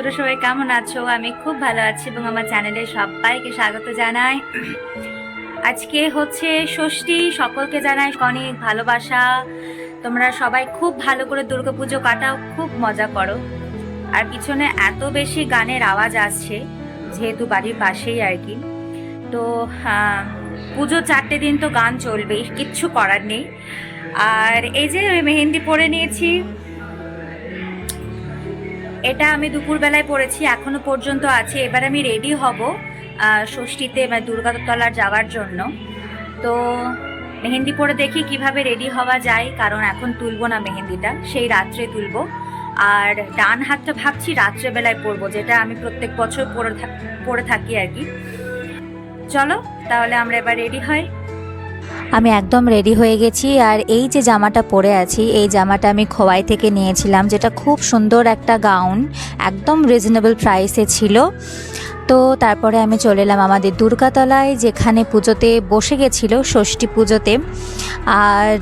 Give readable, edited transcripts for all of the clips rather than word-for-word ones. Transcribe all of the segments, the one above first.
তোরা সবাই কেমন আছো? আমি খুব ভালো আছি এবং আমার চ্যানেলে সবাইকে স্বাগত জানাই। আজকে হচ্ছে ষষ্ঠী, সকলকে জানাই অনেক ভালোবাসা। তোমরা সবাই খুব ভালো করে দুর্গাপুজো কাটাও, খুব মজা করো। আর পিছনে এত বেশি গানের আওয়াজ আসছে যেহেতু বাড়ির পাশেই আর কি। তো পুজো 4টে দিন তো গান চলবেই, কিচ্ছু করার নেই। আর এই যে মেহেন্দি পরে নিয়েছি, এটা আমি দুপুরবেলায় পড়েছি, এখনো পর্যন্ত আছে। এবার আমি রেডি হব ষষ্ঠীতে মানে দুর্গাতলার যাওয়ার জন্য। তো মেহেন্দি পরে দেখি কিভাবে রেডি হওয়া যায়, কারণ এখন তুলবো না মেহেন্দিটা, সেই রাত্রে তুলবো। আর ডান হাতটা ভাবছি রাত্রেবেলায় পরবো, যেটা আমি প্রত্যেক বছর পরে থাকি আর কি। চলো তাহলে আমরা এবার রেডি হই। আমি একদম রেডি হয়ে গেছি। আর এই যে জামাটা পরে আছি, এই জামাটা আমি খোয়াই থেকে নিয়েছিলাম, যেটা খুব সুন্দর একটা গাউন, একদম রিজনেবল প্রাইসে ছিল। তো তারপরে আমি চলে এলাম আমাদের দুর্গাতলায়, যেখানে পুজোতে বসে গেছিলো ষষ্ঠী পুজোতে। আর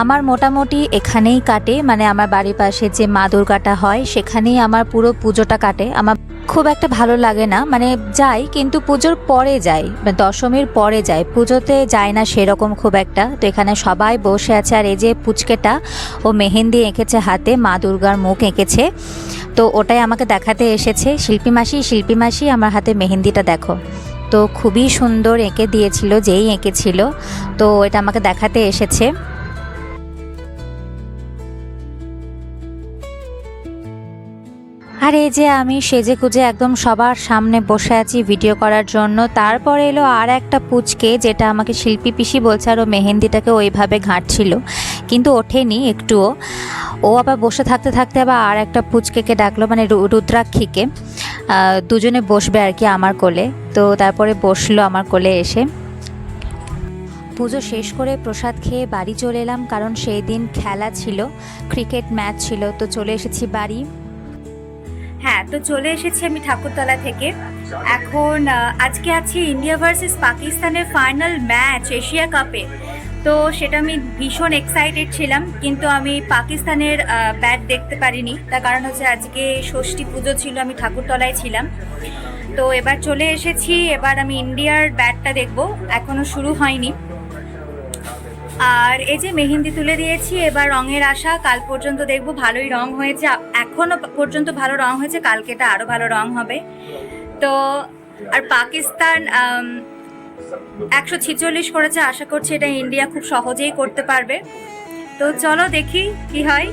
আমার মোটামুটি এখানেই কাটে, মানে আমার বাড়ির পাশে যে মা দুর্গাটা হয় সেখানেই আমার পুরো পুজোটা কাটে। আমার খুব একটা ভালো লাগে না, মানে যাই কিন্তু পুজোর পরে যাই, দশমীর পরে যাই, পুজোতে যাই না সেরকম খুব একটা। তো এখানে সবাই বসে আছে। আর এই যে পুচকেটা, ও মেহেন্দি এঁকেছে হাতে, মা দুর্গার মুখ এঁকেছে। তো ওটাই আমাকে দেখাতে এসেছে, শিল্পী মাসি আমার হাতে মেহেন্দিটা দেখো। তো খুবই সুন্দর এঁকে দিয়েছিল যেই এঁকেছিল, তো এটা আমাকে দেখাতে এসেছে। আর এই যে আমি সেজে গুজে একদম সবার সামনে বসে আছি ভিডিও করার জন্য। তারপর এলো আর একটা পুচকে, যেটা আমাকে শিল্পী পিসি বলছে, আর ও মেহেন্দিটাকে ওইভাবে ঘাঁটছিল কিন্তু ওঠেনি একটুও। ও আবার বসে থাকতে থাকতে আবার আর একটা পুচকেকে ডাকলো, মানে রুদ্রাক্ষীকে। দুজনে বসবে আর কি আমার কোলে। তো তারপরে বসলো আমার কোলে এসে। পুজো শেষ করে প্রসাদ খেয়ে বাড়ি চলে এলাম, কারণ সেই দিন খেলা ছিল, ক্রিকেট ম্যাচ ছিল। তো চলে এসেছি বাড়ি। হ্যাঁ, তো চলে এসেছি আমি ঠাকুরতলা থেকে। এখন আজকে আছে ইন্ডিয়া ভার্সেস পাকিস্তানের ফাইনাল ম্যাচ এশিয়া কাপে। তো সেটা আমি ভীষণ এক্সাইটেড ছিলাম, কিন্তু আমি পাকিস্তানের ব্যাট দেখতে পারিনি। তার কারণ হচ্ছে আজকে ষষ্ঠী পুজো ছিল, আমি ঠাকুরতলায় ছিলাম। তো এবার চলে এসেছি, এবার আমি ইন্ডিয়ার ব্যাটটা দেখব, এখনো শুরু হয়নি। আর এই যে মেহেন্দি তুলে দিয়েছি, এবার রঙের আশা, কাল পর্যন্ত দেখবো ভালোই রং হয়েছে, এখনো পর্যন্ত ভালো রং হয়েছে, কালকেটা আরো ভালো রং হবে। তো আর পাকিস্তান 146 করেছে, আশা করছি এটা ইন্ডিয়া খুব সহজেই করতে পারবে। তো চলো দেখি কি হয়।